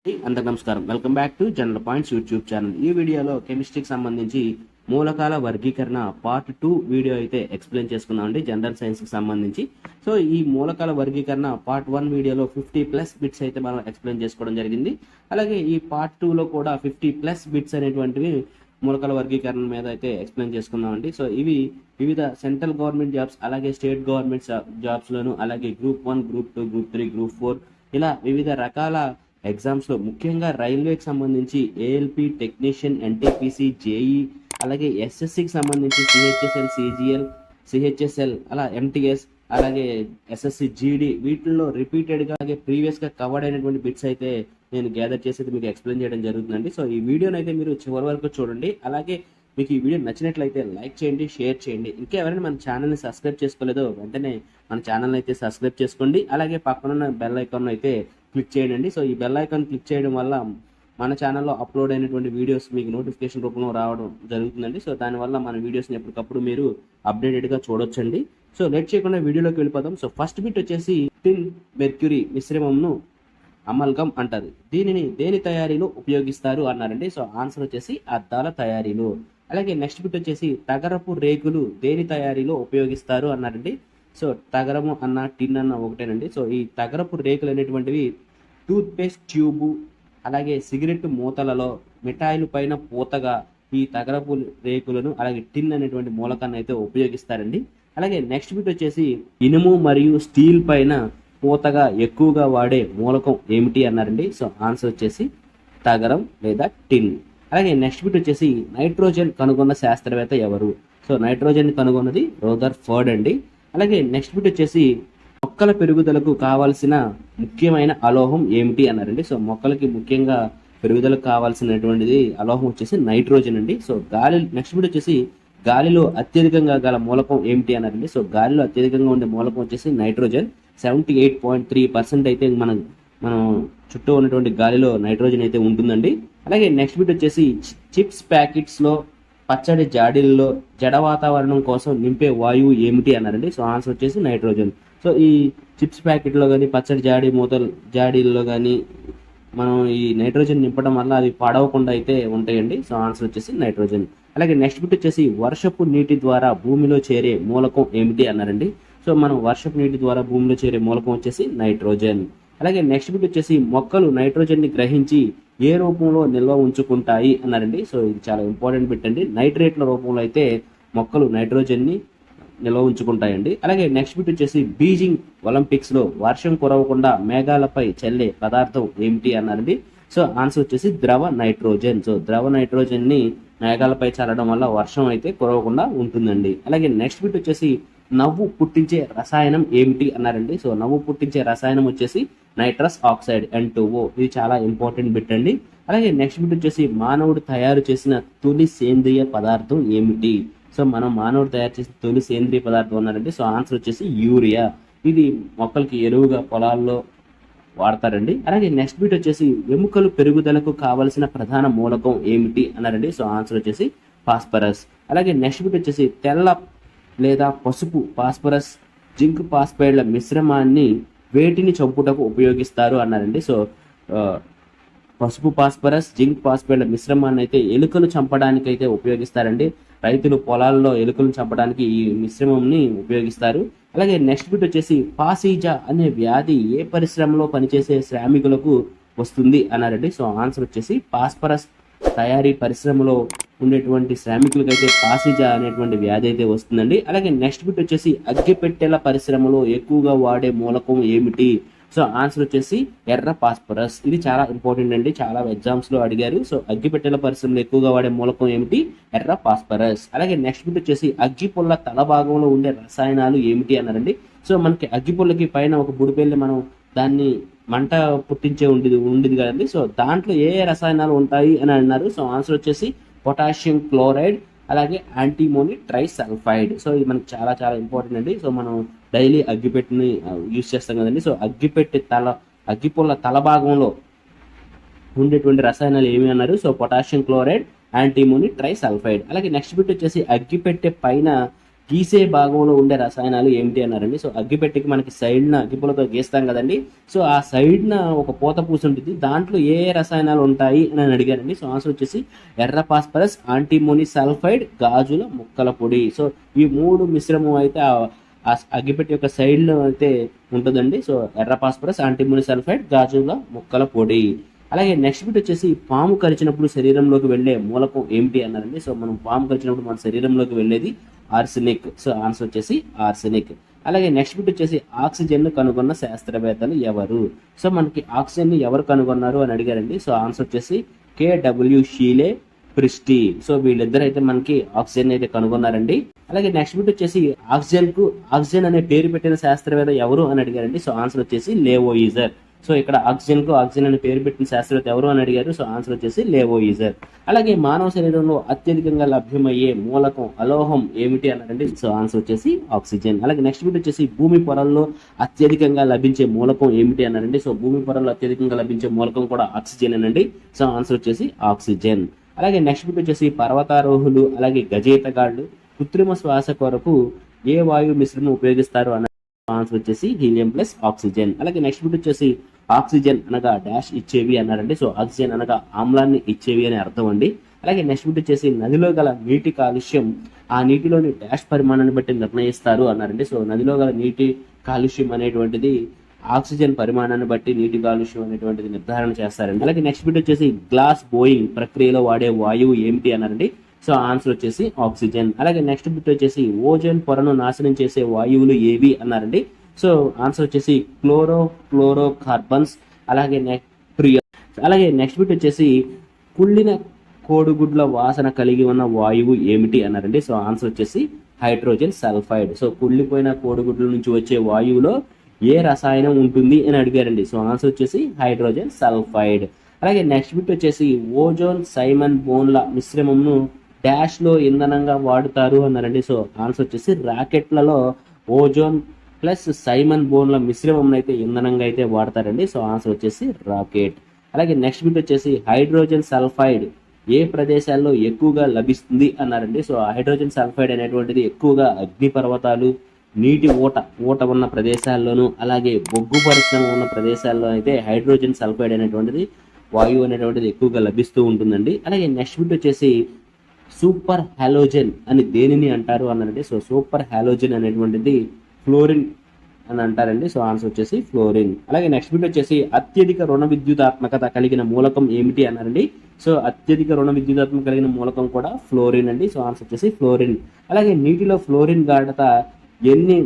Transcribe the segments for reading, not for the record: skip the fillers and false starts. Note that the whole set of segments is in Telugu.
అందరికీ నమస్కారం. Welcome back to general points YouTube channel. ఈ వీడియోలో కెమిస్ట్రీకి సంబంధించి మూలకాల వర్గీకరణ పార్ట్ 2 వీడియో అయితే ఎక్స్ప్లెయిన్ చేసుకున్నామండి, జనరల్ సైన్స్కి సంబంధించి. సో ఈ మూలకాల వర్గీకరణ పార్ట్ 1 వీడియోలో 50+ బిట్స్ అయితే మనం ఎక్స్ప్లెయిన్ చేసుకోవడం జరిగింది. అలాగే ఈ పార్ట్ 2లో కూడా 50+ బిట్స్ అనేటువంటివి మూలకాల వర్గీకరణ మీద అయితే ఎక్స్ప్లెయిన్ చేసుకున్నామండి. సో ఇవి వివిధ సెంట్రల్ గవర్నమెంట్ జాబ్స్, అలాగే స్టేట్ గవర్నమెంట్ జాబ్స్లోను, అలాగే గ్రూప్ 1, గ్రూప్ 2, గ్రూప్ 3, గ్రూప్ 4 ఇలా వివిధ రకాల ఎగ్జామ్స్లో ముఖ్యంగా రైల్వేకి సంబంధించి ఏఎల్పి టెక్నీషియన్, ఎన్టీపీసీ, జేఈ, అలాగే ఎస్ఎస్సికి సంబంధించి సిహెచ్ఎస్ఎల్, సిజిఎల్, సిహెచ్ఎస్ఎల్, అలా ఎంటీఎస్, అలాగే ఎస్ఎస్సి జీడీ వీటిల్లో రిపీటెడ్గా అలాగే ప్రీవియస్గా కవర్డ్ అయినటువంటి బిట్స్ అయితే నేను గ్యాదర్ చేసేది మీకు ఎక్స్ప్లెయిన్ చేయడం జరుగుతుందండి. సో ఈ వీడియోని అయితే మీరు చివరి వరకు చూడండి. అలాగే మీకు ఈ వీడియో నచ్చినట్లయితే లైక్ చేయండి, షేర్ చేయండి. ఇంకా ఎవరైనా మన ఛానల్ని సబ్స్క్రైబ్ చేసుకోలేదో వెంటనే మన ఛానల్ని అయితే సబ్స్క్రైబ్ చేసుకోండి. అలాగే పక్కనున్న బెల్ ఐకాన్ అయితే క్లిక్ చేయండి. సో ఈ బెల్ ఐకాన్ క్లిక్ చేయడం వల్ల మన ఛానల్లో అప్లోడ్ అయినటువంటి వీడియోస్ మీకు నోటిఫికేషన్ రూపంలో రావడం జరుగుతుందండి. సో దానివల్ల మన వీడియోస్ని ఎప్పటికప్పుడు మీరు అప్డేటెడ్గా చూడొచ్చండి. సో లేట్ చేయకుండా వీడియోలోకి వెళ్ళిపోదాం. సో ఫస్ట్ బిట్ వచ్చేసి టిన్ మెర్క్యూరీ మిశ్రమంను అమల్గం అంటారు. దీనిని దేని తయారీలో ఉపయోగిస్తారు అన్నారండి. సో ఆన్సర్ వచ్చేసి అద్దాల తయారీలో. అలాగే నెక్స్ట్ బిట్ వచ్చేసి తగరపు రేకులు దేని తయారీలో ఉపయోగిస్తారు అన్నారండి. సో తగరము అన్న టిన్ అన్న ఒకటేనండి. సో ఈ తగరపు రేకులు అనేటువంటివి టూత్పేస్ట్ ట్యూబు, అలాగే సిగరెట్ మూతలలో, మిఠాయిల పైన పూతగా ఈ తగరపు రేకులను అలాగే టిన్ అనేటువంటి మూలకాన్ని అయితే ఉపయోగిస్తారండి. అలాగే నెక్స్ట్ బిట్ వచ్చేసి ఇనుము మరియు స్టీల్ పైన పూతగా ఎక్కువగా వాడే మూలకం ఏమిటి అన్నారండి. సో ఆన్సర్ వచ్చేసి తగరం లేదా టిన్. అలాగే నెక్స్ట్ బిట్ వచ్చేసి నైట్రోజన్ కనుగొన్న శాస్త్రవేత్త ఎవరు? సో నైట్రోజన్ కనుగొన్నది రదర్ఫర్డ్ అండి. అలాగే నెక్స్ట్ బిట్ వచ్చేసి మొక్కల పెరుగుదలకు కావాల్సిన ముఖ్యమైన అలోహం ఏమిటి అన్నారండి. సో మొక్కలకి ముఖ్యంగా పెరుగుదలకు కావాల్సినటువంటిది అలోహం వచ్చేసి నైట్రోజన్ అండి. సో నెక్స్ట్ బిట్ వచ్చేసి గాలిలో అత్యధికంగా గల మూలకం ఏమిటి అన్నారండి. సో గాలిలో అత్యధికంగా ఉండే మూలకం వచ్చేసి నైట్రోజన్. 78.3% అయితే మనం చుట్టూ ఉన్నటువంటి గాలిలో నైట్రోజన్ అయితే ఉంటుందండి. అలాగే నెక్స్ట్ బిట్ వచ్చేసి చిప్స్ ప్యాకెట్స్లో, పచ్చడి జాడీల్లో జడ వాతావరణం కోసం నింపే వాయువు ఏమిటి అన్నారండి. సో ఆన్సర్ వచ్చేసి నైట్రోజన్. సో ఈ చిప్స్ ప్యాకెట్లో కానీ, పచ్చడి జాడీల్లో కానీ మనం ఈ నైట్రోజన్ నింపడం వల్ల అది పాడవకుండా అయితే ఉంటాయండి. సో ఆన్సర్ వచ్చేసి నైట్రోజన్. అలాగే నెక్స్ట్ బిట్ వచ్చేసి వర్షపు నీటి ద్వారా భూమిలో చేరే మూలకం ఏమిటి అన్నారండి. సో మనం వర్షపు నీటి ద్వారా భూమిలో చేరే మూలకం వచ్చేసి నైట్రోజన్. అలాగే నెక్స్ట్ బిట్ వచ్చేసి మొక్కలు నైట్రోజన్ని గ్రహించి ఏ రూపంలో నిల్వ ఉంచుకుంటాయి అన్నారండి. సో ఇది చాలా ఇంపార్టెంట్ బిట్ అండి. నైట్రేట్ల రూపంలో అయితే మొక్కలు నైట్రోజన్ని నిల్వ ఉంచుకుంటాయండి. అలాగే నెక్స్ట్ బిట్ వచ్చేసి బీజింగ్ ఒలింపిక్స్లో వర్షం కురవకుండా మేఘాలపై చల్లే పదార్థం ఏమిటి అన్నారండి. సో ఆన్సర్ వచ్చేసి ద్రవ నైట్రోజన్. సో ద్రవ నైట్రోజన్ని మేఘాలపై చల్లడం వల్ల వర్షం అయితే కురవకుండా ఉంటుందండి. అలాగే నెక్స్ట్ బిట్ వచ్చేసి నవ్వు పుట్టించే రసాయనం ఏమిటి అన్నారండి. సో నవ్వు పుట్టించే రసాయనం వచ్చేసి నైట్రస్ ఆక్సైడ్ N2O. ఇది చాలా ఇంపార్టెంట్ బిట్ అండి. అలాగే నెక్స్ట్ బిట్ వచ్చేసి మానవుడు తయారు చేసిన తొలి సేంద్రియ పదార్థం ఏమిటి? సో మనం మానవుడు తయారు చేసిన తొలి సేంద్రియ పదార్థం అన్నారండి. సో ఆన్సర్ వచ్చేసి యూరియా. ఇది మొక్కలకి ఎరువుగా పొలాల్లో వాడతారండి. అలాగే నెక్స్ట్ బిట్ వచ్చేసి ఎముకలు పెరుగుదలకు కావలసిన ప్రధాన మూలకం ఏమిటి అన్నారండి. సో ఆన్సర్ వచ్చేసి ఫాస్ఫరస్. అలాగే నెక్స్ట్ బిట్ వచ్చేసి తెల్ల లేదా పసుపు ఫాస్ఫరస్, జింక్ ఫాస్ఫైడ్ల మిశ్రమాన్ని వేటిని చంపుటకు ఉపయోగిస్తారు అన్నారండి. సో పసుపు ఫాస్ఫరస్, జింక్ ఫాస్ఫైడ్ల మిశ్రమాన్ని అయితే ఎలుకలు చంపడానికి అయితే ఉపయోగిస్తారండి. రైతులు పొలాల్లో ఎలుకలను చంపడానికి ఈ మిశ్రమంని ఉపయోగిస్తారు. అలాగే నెక్స్ట్ బిట్ వచ్చేసి పాసీజా అనే వ్యాధి ఏ పరిశ్రమలో పనిచేసే శ్రామికులకు వస్తుంది అన్నారండి. సో ఆన్సర్ వచ్చేసి ఫాస్ఫరస్ తయారీ పరిశ్రమలో ఉండేటువంటి శ్రామికులకు అయితే పాసిజా అనేటువంటి వ్యాధి అయితే వస్తుందండి. అలాగే నెక్స్ట్ బిట్ వచ్చేసి అగ్గిపెట్టెల పరిశ్రమలో ఎక్కువగా వాడే మూలకం ఏమిటి? సో ఆన్సర్ వచ్చేసి ఎర్ర ఫాస్ఫరస్. ఇది చాలా ఇంపార్టెంట్ అండి, చాలా ఎగ్జామ్స్ లో అడిగారు. సో అగ్గిపెట్టెల పరిశ్రమలో ఎక్కువగా వాడే మూలకం ఏమిటి? ఎర్ర ఫాస్ఫరస్. అలాగే నెక్స్ట్ బిట్ వచ్చేసి అగ్గిపుల్ల తల భాగంలో ఉండే రసాయనాలు ఏమిటి అన్నారండి. సో మనకి అగ్గిపుల్లకి పైన ఒక బుడిపెళ్ళి మనం దాన్ని మంట పుట్టించే ఉండేది కదండి. సో దాంట్లో ఏ రసాయనాలు ఉంటాయి అని అన్నారు. సో ఆన్సర్ వచ్చేసి పొటాషియం క్లోరైడ్, అలాగే యాంటీమోని ట్రైసల్ఫైడ్. సో ఇది మనకి చాలా చాలా ఇంపార్టెంట్ అండి. సో మనం డైలీ అగ్గిపెట్టిని యూజ్ చేస్తాం కదండి. సో అగ్గిపుల్ల తల భాగంలో ఉండేటువంటి రసాయనాలు ఏమి అన్నారు? So potassium chloride, antimony trisulphide. అలాగే నెక్స్ట్ బిట్ వచ్చేసి అగ్గిపెట్టె పైన గీసే భాగంలో ఉండే రసాయనాలు ఏమిటి అన్నారండి. సో అగ్గిపెట్టెకి మనకి సైడ్న అగ్గిపుల్లతో గీస్తాం కదండి. సో ఆ సైడ్న ఒక పూత పూసి ఉంటుంది, దాంట్లో ఏ రసాయనాలు ఉంటాయి అని అడిగారండి. సో ఆన్సర్ వచ్చేసి ఎర్ర ఫాస్ఫరస్, యాంటీమోని సల్ఫైడ్, గాజుల ముక్కల పొడి. సో ఈ 3 మిశ్రమం అయితే ఆ అగ్గిపెట్టె యొక్క సైడ్లో అయితే ఉంటుందండి. సో ఎర్ర ఫాస్ఫరస్, యాంటీమోని సల్ఫైడ్, గాజుల ముక్కల పొడి. అలాగే నెక్స్ట్ బిట్ వచ్చేసి పాము కరిచినప్పుడు శరీరంలోకి వెళ్ళే మూలకం ఏమిటి అన్నారండి. సో మనం పాము కరిచినప్పుడు మన శరీరంలోకి వెళ్ళేది ఆర్సెనిక్. సో ఆన్సర్ వచ్చేసి ఆర్సెనిక్. అలాగే నెక్స్ట్ బిట్ వచ్చేసి ఆక్సిజన్ ను కనుగొన్న శాస్త్రవేత్తలు ఎవరు? సో మనకి ఆక్సిజన్ ని ఎవరు కనుగొన్నారు అని అడిగారండి. సో ఆన్సర్ వచ్చేసి KW షీలే ప్రిస్టీ. సో వీళ్ళిద్దరు అయితే మనకి ఆక్సిజన్ అయితే కనుగొన్నారండి. అలాగే నెక్స్ట్ బిట్ వచ్చేసి ఆక్సిజన్ అనే పేరు పెట్టిన శాస్త్రవేత్త ఎవరు అని అడిగారండి. సో ఆన్సర్ వచ్చేసి లేవోయిజర్. సో ఇక్కడ ఆక్సిజన్ అనే పేరు పెట్టిన శాస్త్రవేత్త ఎవరు అని అడిగారు. సో ఆన్సర్ వచ్చేసి లేవోయిజర్. అలాగే మానవ శరీరంలో అత్యధికంగా లభ్యమయ్యే మూలకం అలోహం ఏమిటి అన్నారండి. సో ఆన్సర్ వచ్చేసి ఆక్సిజన్. అలాగే నెక్స్ట్ బిట్ వచ్చేసి భూమి పొరల్లో అత్యధికంగా లభించే మూలకం ఏమిటి అన్నారండి. సో భూమి పొరల్లో అత్యధికంగా లభించే మూలకం కూడా ఆక్సిజన్ అనండి. సో ఆన్సర్ వచ్చేసి ఆక్సిజన్. అలాగే నెక్స్ట్ బిట్ వచ్చేసి పర్వతారోహులు అలాగే గజేతగాళ్ళు కృత్రిమ శ్వాస కొరకు ఏ వాయు మిశ్రమం ఉపయోగిస్తారు అన్న ఆన్సర్ వచ్చేసి హీలియం ప్లస్ ఆక్సిజన్. అలాగే నెక్స్ట్ బిట్ వచ్చేసి ఆక్సిజన్ అనగా డాష్ ఇచ్చేవి అన్నారండి. సో ఆక్సిజన్ అనగా ఆమ్లాన్ని ఇచ్చేవి అని అర్థం అండి. అలాగే నెక్స్ట్ బిట్ వచ్చేసి నదిలో గల నీటి కాలుష్యం ఆ నీటిలోని డాష్ పరిమాణాన్ని బట్టి నిర్ణయిస్తారు అన్నారండి. సో నదిలో గల నీటి కాలుష్యం అనేటువంటిది ఆక్సిజన్ పరిమాణాన్ని బట్టి నీటి కాలుష్యం అనేటువంటిది నిర్ధారణ చేస్తారండి. అలాగే నెక్స్ట్ బిట్ వచ్చేసి గ్లాస్ బోయింగ్ ప్రక్రియలో వాడే వాయువు ఏమిటి అన్నారండి. సో ఆన్సర్ వచ్చేసి ఆక్సిజన్. అలాగే నెక్స్ట్ బిట్ వచ్చేసి ఓజోన్ పొరను నాశనం చేసే వాయువులు ఏవి అన్నారండి. సో ఆన్సర్ వచ్చేసి ఫ్లోరో కార్బన్స్. అలాగే నెక్స్ట్ బిట్ వచ్చేసి కుళ్ళిన కోడిగుడ్ల వాసన కలిగి ఉన్న వాయువు ఏమిటి అన్నారండి. సో ఆన్సర్ వచ్చేసి హైడ్రోజన్ సల్ఫైడ్. సో కుళ్ళిపోయిన కోడిగుడ్ల నుంచి వచ్చే వాయువులో ఏ రసాయనం ఉంటుంది అని అడిగారండి. సో ఆన్సర్ వచ్చేసి హైడ్రోజన్ సల్ఫైడ్. అలాగే నెక్స్ట్ బిట్ వచ్చేసి ఓజోన్ సైమన్ బోన్ల మిశ్రమంను డాష్ లో ఇంధనంగా వాడుతారు అన్నారండి. సో ఆన్సర్ వచ్చేసి రాకెట్లలో ఓజోన్ ప్లస్ సైమన్ బోన్ల మిశ్రమం అయితే ఇంధనంగా అయితే వాడతారండి. సో ఆన్సర్ వచ్చేసి రాకెట్. అలాగే నెక్స్ట్ బిట్ వచ్చేసి హైడ్రోజన్ సల్ఫైడ్ ఏ ప్రదేశాల్లో ఎక్కువగా లభిస్తుంది అన్నారండి. సో హైడ్రోజన్ సల్ఫైడ్ అనేటువంటిది ఎక్కువగా అగ్నిపర్వతాలు, నీటి ఊట ఉన్న ప్రదేశాల్లోనూ అలాగే బొగ్గు పరిశ్రమ ఉన్న ప్రదేశాల్లో అయితే హైడ్రోజన్ సల్ఫైడ్ అనేటువంటిది వాయువు అనేటువంటిది ఎక్కువగా లభిస్తూ ఉంటుందండి. అలాగే నెక్స్ట్ బిట్ వచ్చేసి సూపర్ హాలోజన్ అని దేనిని అంటారు అన్నారండి. సో సూపర్ హాలోజన్ అనేటువంటిది ఫ్లోరిన్ అని అంటారండి. సో ఆన్సర్ వచ్చేసి ఫ్లోరిన్. అలాగే నెక్స్ట్ బిట్ వచ్చేసి అత్యధిక రుణ విద్యుదాత్మకత కలిగిన మూలకం ఏమిటి అన్నారండి. సో అత్యధిక రుణ విద్యుదాత్మకత కలిగిన మూలకం కూడా ఫ్లోరిన్ అండి. సో ఆన్సర్ వచ్చేసి ఫ్లోరిన్. అలాగే నీటిలో ఫ్లోరిన్ గాఢత ఎన్ని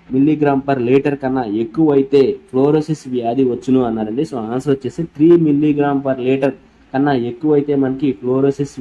మిల్లీగ్రామ్ పర్ లీటర్ కన్నా ఎక్కువైతే ఫ్లోరోసిస్ వ్యాధి వచ్చును అన్నారండి. సో ఆన్సర్ వచ్చేసి 3 మిల్లీగ్రామ్ పర్ లీటర్ కన్నా ఎక్కువైతే మనకి ఫ్లోరోసిస్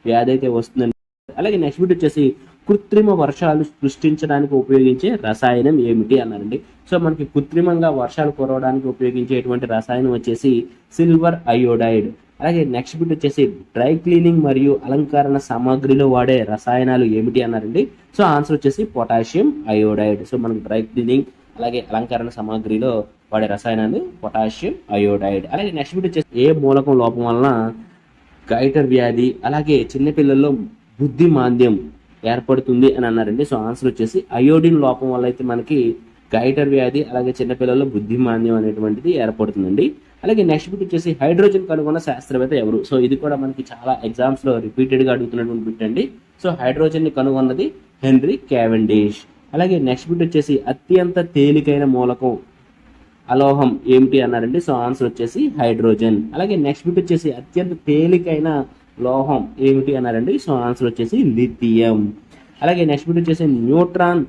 వ్యాధి అయితే వస్తుందండి. అలాగే నెక్స్ట్ బిట్ వచ్చేసి కృత్రిమ వర్షాలు సృష్టించడానికి ఉపయోగించే రసాయనం ఏమిటి అన్నారండి. సో మనకి కృత్రిమంగా వర్షాలు కురవడానికి ఉపయోగించేటువంటి రసాయనం వచ్చేసి సిల్వర్ అయోడైడ్. అలాగే నెక్స్ట్ బిట్ వచ్చేసి డ్రై క్లీనింగ్ మరియు అలంకరణ సామాగ్రిలో వాడే రసాయనాలు ఏమిటి అన్నారండి. సో ఆన్సర్ వచ్చేసి పొటాషియం అయోడైడ్. సో మనకి డ్రై క్లీనింగ్ అలాగే అలంకరణ సామాగ్రిలో వాడే రసాయనాలు పొటాషియం అయోడైడ్. అలాగే నెక్స్ట్ బిట్ వచ్చేసి ఏ మూలకం లోపం వలన గైటర్ వ్యాధి అలాగే చిన్నపిల్లల్లో బుద్ధి మాంద్యం ఏర్పడుతుంది అని అన్నారండి. సో ఆన్సర్ వచ్చేసి అయోడిన్ లోపం వల్ల అయితే మనకి గైటర్ వ్యాధి అలాగే చిన్నపిల్లల్లో బుద్ధిమాంద్యం అనేటువంటిది ఏర్పడుతుందండి. అలాగే నెక్స్ట్ బిట్ వచ్చేసి హైడ్రోజన్ కనుగొన్న శాస్త్రవేత్త ఎవరు? సో ఇది కూడా మనకి చాలా ఎగ్జామ్స్ లో రిపీటెడ్ గా అడుగుతున్నటువంటి బిట్ అండి. సో హైడ్రోజన్ ని కనుగొన్నది హెన్రీ క్యావెండిష్. అలాగే నెక్స్ట్ బిట్ వచ్చేసి అత్యంత తేలికైన మూలకం అలోహం ఏమిటి అన్నారండి. సో ఆన్సర్ వచ్చేసి హైడ్రోజన్. అలాగే నెక్స్ట్ బిట్ వచ్చేసి అత్యంత తేలికైన లోహం ఏమిటి అన్నారండి. సో ఆన్సర్ వచ్చేసి లిథియం. అలాగే నెక్స్ట్ బిట్ వచ్చేసి న్యూట్రాన్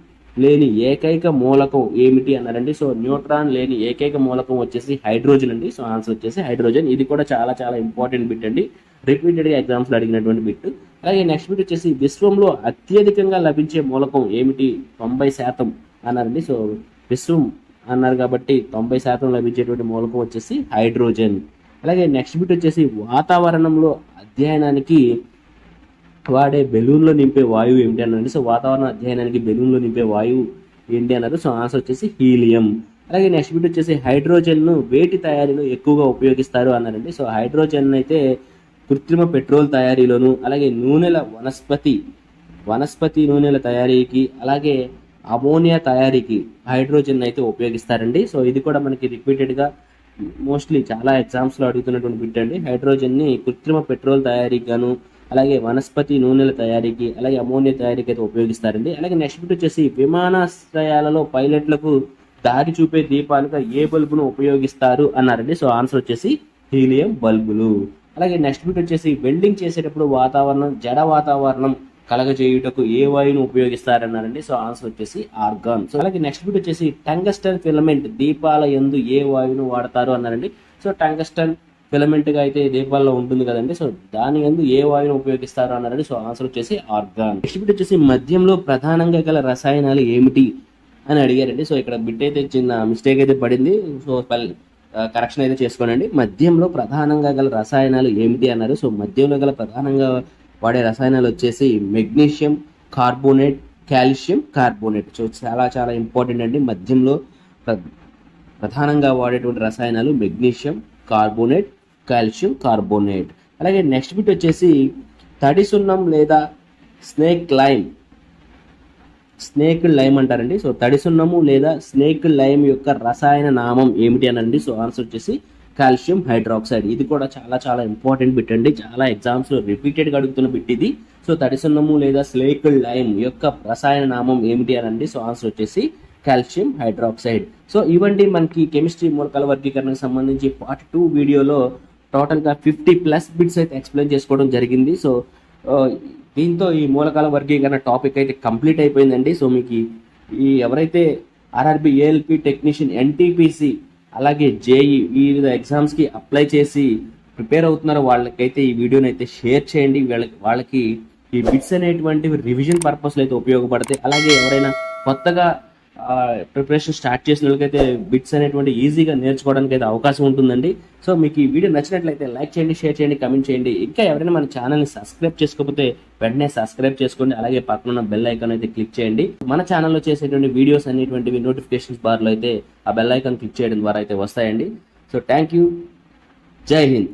లేని ఏకైక మూలకం ఏమిటి అన్నారండి. సో న్యూట్రాన్ లేని ఏకైక మూలకం వచ్చేసి హైడ్రోజన్ అండి. సో ఆన్సర్ వచ్చేసి హైడ్రోజన్. ఇది కూడా చాలా చాలా ఇంపార్టెంట్ బిట్ అండి, రిపీటెడ్ గా ఎగ్జామ్స్ లో అడిగినటువంటి బిట్. అలాగే నెక్స్ట్ బిట్ వచ్చేసి విశ్వంలో అత్యధికంగా లభించే మూలకం ఏమిటి? 90% అన్నారండి. సో విశ్వం అన్నారు కాబట్టి 90% లభించేటువంటి మూలకం వచ్చేసి హైడ్రోజన్. అలాగే నెక్స్ట్ బిట్ వచ్చేసి వాతావరణంలో అధ్యయనానికి వాడే బెలూన్లో నింపే వాయువు ఏమిటి అన్నారండి. సో వాతావరణ అధ్యయనానికి బెలూన్లో నింపే వాయువు ఏంటి అన్నారు. సో ఆన్సర్ వచ్చేసి హీలియం. అలాగే నెక్స్ట్ బిట్ వచ్చేసి హైడ్రోజన్ ను వేటి తయారీలో ఎక్కువగా ఉపయోగిస్తారు అన్నారండి. సో హైడ్రోజన్ అయితే కృత్రిమ పెట్రోల్ తయారీలోను అలాగే నూనెల వనస్పతి వనస్పతి నూనెల తయారీకి అలాగే అమోనియా తయారీకి హైడ్రోజన్ అయితే ఉపయోగిస్తారండి. సో ఇది కూడా మనకి రిపీటెడ్గా మోస్ట్లీ చాలా ఎగ్జామ్స్లో అడుగుతున్నటువంటి బిట్ అండి. హైడ్రోజన్ని కృత్రిమ పెట్రోల్ తయారీకి గాను అలాగే వనస్పతి నూనెల తయారీకి అలాగే అమోనియా తయారీకి అయితే ఉపయోగిస్తారండి. అలాగే నెక్స్ట్ బిట్ వచ్చేసి విమానాశ్రయాలలో పైలట్లకు దారి చూపే దీపాలుగా ఏ బల్బును ఉపయోగిస్తారు అన్నారండి. సో ఆన్సర్ వచ్చేసి హీలియం బల్బులు. అలాగే నెక్స్ట్ బిట్ వచ్చేసి వెల్డింగ్ చేసేటప్పుడు జడ వాతావరణం కలగజేయుటకు ఏ వాయువును ఉపయోగిస్తారన్నారండి. సో ఆన్సర్ వచ్చేసి ఆర్గాన్. సో అలాగే నెక్స్ట్ బిట్ వచ్చేసి టంగస్టన్ ఫిలమెంట్ దీపాల యందు ఏ వాయువును వాడతారు అన్నారండి. సో టంగస్టన్ ఫిలమెంట్ గా అయితే దీపాల్లో ఉంటుంది కదండి. సో దాని యందు ఏ వాయువును ఉపయోగిస్తారు అన్నారండి. సో ఆన్సర్ వచ్చేసి ఆర్గాన్. నెక్స్ట్ బిట్ వచ్చేసి మద్యంలో ప్రధానంగా గల రసాయనాలు ఏమిటి అని అడిగారండి. సో ఇక్కడ బిట్ అయితే చిన్న మిస్టేక్ అయితే పడింది. సో కరెక్షన్ అయితే చేసుకోనండి. మద్యంలో ప్రధానంగా గల రసాయనాలు ఏమిటి అన్నారు. సో మద్యంలో గల ప్రధానంగా వాడే రసాయనాలు వచ్చేసి magnesium carbonate, calcium carbonate. So చాలా చాలా ఇంపార్టెంట్ అండి. మద్యంలో ప్రధానంగా వాడేటువంటి రసాయనాలు మెగ్నీషియం కార్బోనేట్, కాల్షియం కార్బోనేట్. అలాగే నెక్స్ట్ బిట్ వచ్చేసి తడి సున్నం లేదా స్నేక్ లైమ్ అంటారండి. సో తడి సున్నము లేదా స్నేక్ లైమ్ యొక్క రసాయన నామం ఏమిటి అనండి. సో ఆన్సర్ వచ్చేసి కాల్షియం హైడ్రాక్సైడ్. ఇది కూడా చాలా చాలా ఇంపార్టెంట్ బిట్ అండి. చాలా ఎగ్జామ్స్ లో రిపీటెడ్గా అడుగుతున్న బిట్ ఇది. సో తడి సున్నము లేదా స్నేక్ లైమ్ యొక్క రసాయన నామం ఏమిటి అనండి. సో ఆన్సర్ వచ్చేసి కాల్షియం హైడ్రాక్సైడ్. సో ఇవండి మనకి కెమిస్ట్రీ మూలకాల వర్గీకరణకు సంబంధించి పార్ట్ 2 వీడియోలో టోటల్గా 50+ బిట్స్ అయితే ఎక్స్ప్లెయిన్ చేసుకోవడం జరిగింది. సో దీంతో ఈ మూలకాల వర్గీకరణ టాపిక్ అయితే కంప్లీట్ అయిపోయిందండి. సో మీకు ఈ ఎవరైతే ఆర్ఆర్బి, ఏఎల్పి టెక్నీషియన్, ఎన్టీపీసీ అలాగే జేఈ వివిధ ఎగ్జామ్స్కి అప్లై చేసి ప్రిపేర్ అవుతున్నారో వాళ్ళకైతే ఈ వీడియోని అయితే షేర్ చేయండి. వాళ్ళకి ఈ బిట్స్ అనేటువంటివి రివిజన్ పర్పస్లో అయితే ఉపయోగపడతాయి. అలాగే ఎవరైనా కొత్తగా ప్రిపరేషన్ స్టార్ట్ చేసిన వాళ్ళకైతే బిట్స్ అనేటువంటి ఈజీగా నేర్చుకోవడానికి అయితే అవకాశం ఉంటుందండి. సో మీకు ఈ వీడియో నచ్చినట్లయితే లైక్ చేయండి, షేర్ చేయండి, కమెంట్ చేయండి. ఇంకా ఎవరైనా మన ఛానల్ని సబ్స్క్రైబ్ చేసుకోకపోతే వెంటనే సబ్స్క్రైబ్ చేసుకోండి. అలాగే పక్కన ఉన్న బెల్ ఐకాన్ అయితే క్లిక్ చేయండి. మన ఛానల్లో చేసేటువంటి వీడియోస్ అనేటువంటివి నోటిఫికేషన్స్ బార్లో అయితే ఆ బెల్ ఐకాన్ క్లిక్ చేయడం ద్వారా అయితే వస్తాయండి. So thank you. జై హింద్.